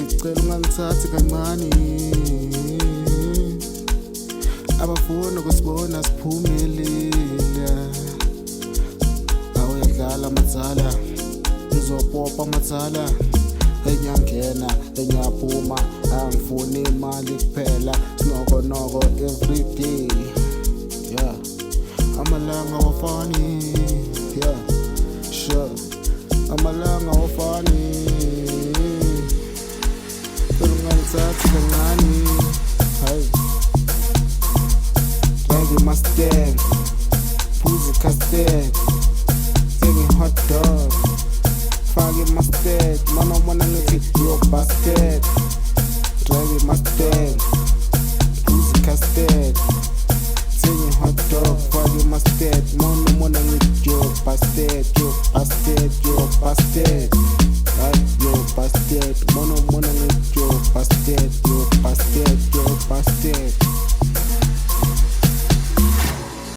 ngicela ungangithathi kancane. Abafuna ukusibona siphumelele. Awuyadlala matsala, ngizopopa matsala. Enyangena enyaphuma, angifuni imali kuphela. Sinokonoko everyday, yeah. Amalanga awafani, yeah, sure. Amalanga awafani.